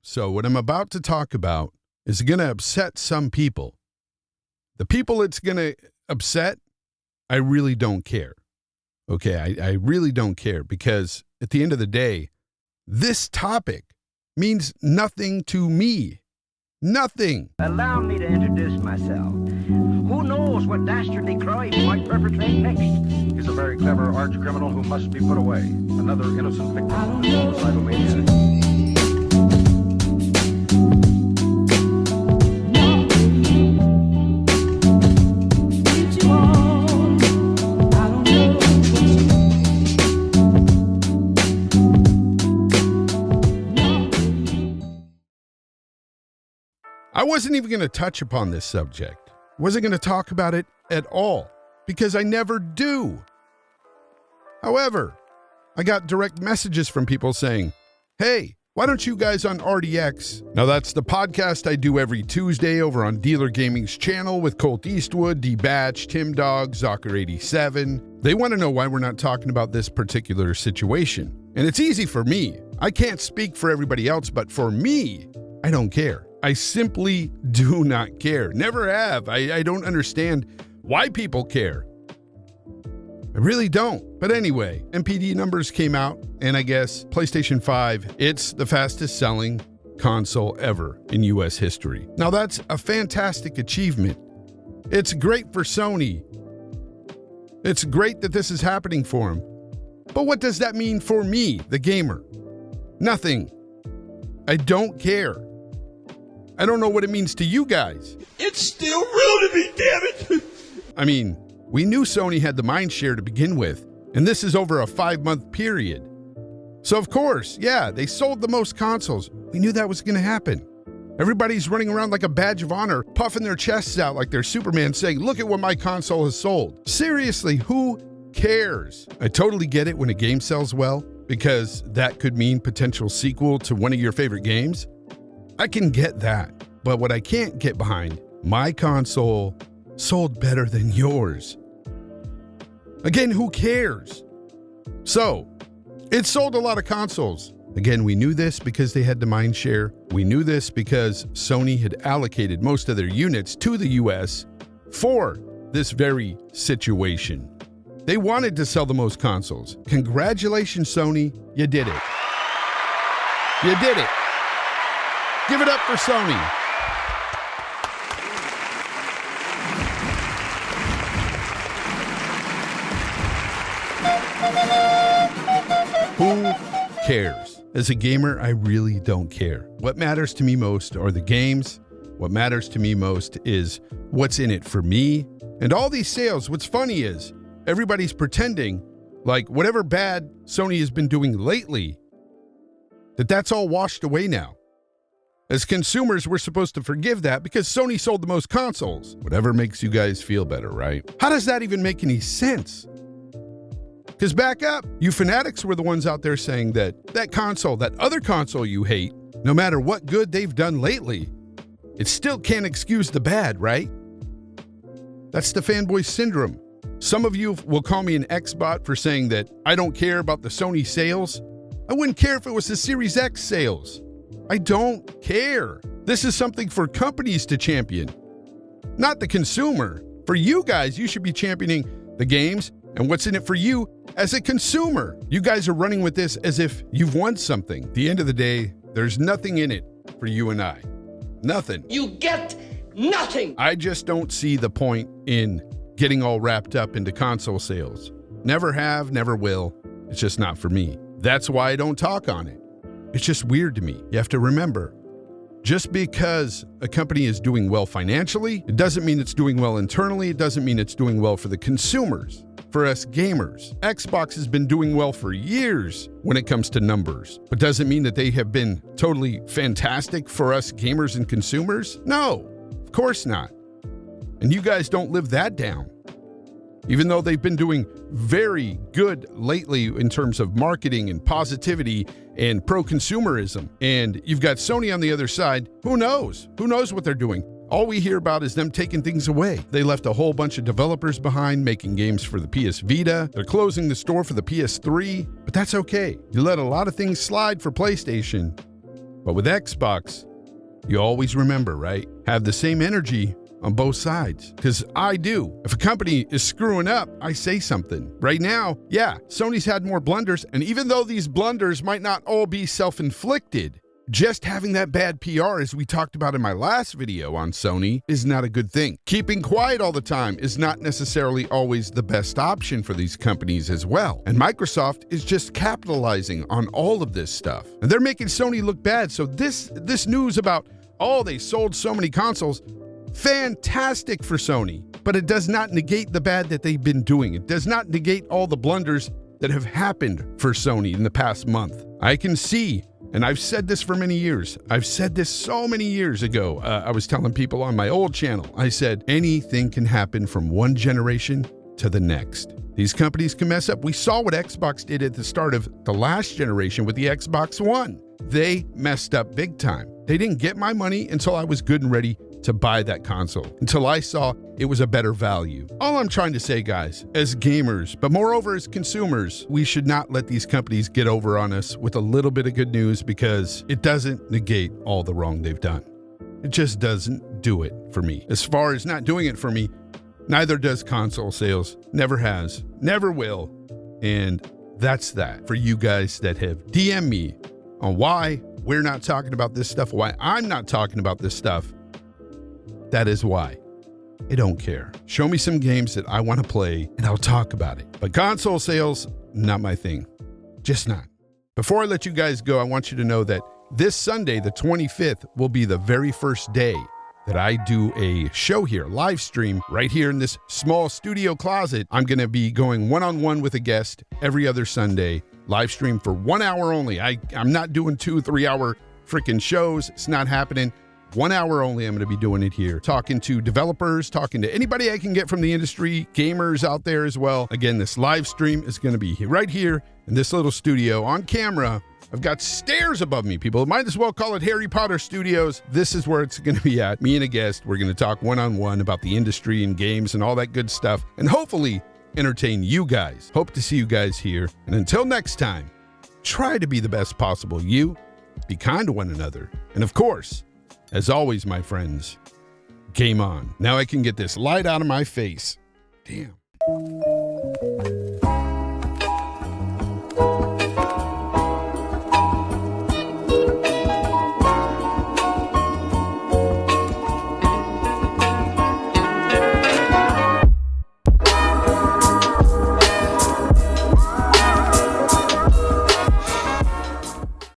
So what I'm about to talk about is going to upset some people. The people it's going to upset, I really don't care. Okay, I really don't care because at the end of the day, this topic means nothing to me. Nothing. Allow me to introduce myself. Who knows what dastardly crime he might perpetrate next? He's a very clever arch criminal who must be put away. Another innocent victim of this homicidal maniac. I wasn't even going to touch upon this subject. Wasn't going to talk about it at all because I never do. However, I got direct messages from people saying, hey, why don't you guys on RDX? Now that's the podcast I do every Tuesday over on Dealer Gaming's channel with Colt Eastwood, D-Batch, Tim Dog, Zocker87. They want to know why we're not talking about this particular situation. And it's easy for me. I can't speak for everybody else, but for me, I don't care. I simply do not care. Never have. I don't understand why people care. I really don't. But anyway, MPD numbers came out, and I guess PlayStation 5, it's the fastest selling console ever in US history. Now that's a fantastic achievement. It's great for Sony. It's great that this is happening for them. But what does that mean for me, the gamer? Nothing. I don't care. I don't know what it means to you guys. It's still real to me, damn it! I mean, we knew Sony had the mind share to begin with, and this is over a 5-month period. So of course, yeah, they sold the most consoles. We knew that was going to happen. Everybody's running around like a badge of honor, puffing their chests out like they're Superman saying, look at what my console has sold. Seriously, who cares? I totally get it when a game sells well, because that could mean potential sequel to one of your favorite games. I can get that, but what I can't get behind, my console sold better than yours. Again, who cares? So, it sold a lot of consoles. Again, we knew this because they had the mind share. We knew this because Sony had allocated most of their units to the US for this very situation. They wanted to sell the most consoles. Congratulations, Sony, you did it. You did it. Give it up for Sony. Who cares? As a gamer, I really don't care. What matters to me most are the games. What matters to me most is what's in it for me. And all these sales, what's funny is everybody's pretending like whatever bad Sony has been doing lately, that's all washed away now. As consumers, we're supposed to forgive that because Sony sold the most consoles. Whatever makes you guys feel better, right? How does that even make any sense? Because back up, you fanatics were the ones out there saying that console, that other console you hate, no matter what good they've done lately, it still can't excuse the bad, right? That's the fanboy syndrome. Some of you will call me an Xbot for saying that I don't care about the Sony sales. I wouldn't care if it was the Series X sales. I don't care. This is something for companies to champion, not the consumer. For you guys, you should be championing the games and what's in it for you as a consumer. You guys are running with this as if you've won something. At the end of the day, there's nothing in it for you and I. Nothing. You get nothing! I just don't see the point in getting all wrapped up into console sales. Never have, never will. It's just not for me. That's why I don't talk on it. It's just weird to me. You have to remember, just because a company is doing well financially, it doesn't mean it's doing well internally. It doesn't mean it's doing well for the consumers, for us gamers. Xbox has been doing well for years when it comes to numbers, but doesn't mean that they have been totally fantastic for us gamers and consumers. No, of course not. And you guys don't live that down. Even though they've been doing very good lately in terms of marketing and positivity and pro-consumerism. And you've got Sony on the other side. Who knows? Who knows what they're doing? All we hear about is them taking things away. They left a whole bunch of developers behind making games for the PS Vita. They're closing the store for the PS3, but that's okay. You let a lot of things slide for PlayStation. But with Xbox, you always remember, right? Have the same energy on both sides. Because I do. If a company is screwing up, I say something. Right now, yeah, Sony's had more blunders, and even though these blunders might not all be self-inflicted, just having that bad PR, as we talked about in my last video on Sony, is not a good thing. Keeping quiet all the time is not necessarily always the best option for these companies as well. And Microsoft is just capitalizing on all of this stuff. And they're making Sony look bad. So this news about, oh, they sold so many consoles, fantastic for Sony. But it does not negate the bad that they've been doing. It does not negate all the blunders that have happened for Sony in the past month. I can see. And I've said this for many years. I've said this so many years ago. I was telling people on my old channel, I said, anything can happen from one generation to the next. These companies can mess up. We saw what Xbox did at the start of the last generation with the Xbox One. They messed up big time. They didn't get my money until I was good and ready to buy that console, until I saw it was a better value. All I'm trying to say, guys, as gamers, but moreover as consumers, we should not let these companies get over on us with a little bit of good news, because it doesn't negate all the wrong they've done. It just doesn't do it for me. As far as not doing it for me, neither does console sales. Never has, never will. And that's that. For you guys that have DM'd me on why we're not talking about this stuff, why I'm not talking about this stuff, that is why. I don't care. Show me some games that I want to play and I'll talk about it. But console sales, not my thing. Just not. Before I let you guys go, I want you to know that this Sunday, the 25th, will be the very first day that I do a show here, live stream, right here in this small studio closet. I'm going to be going one-on-one with a guest every other Sunday, live stream for 1 hour only. I'm not doing 2-3 hour freaking shows. It's not happening. 1 hour only. I'm going to be doing it here, talking to developers, talking to anybody I can get from the industry, gamers out there as well. Again, this live stream is going to be right here in this little studio on camera. I've got stairs above me, people. Might as well call it Harry Potter Studios. This is where it's going to be at. Me and a guest. We're going to talk one-on-one about the industry and games and all that good stuff, and hopefully entertain you guys. Hope to see you guys here. And until next time, try to be the best possible you. Be kind to one another. And of course, as always, my friends, game on. Now I can get this light out of my face. Damn.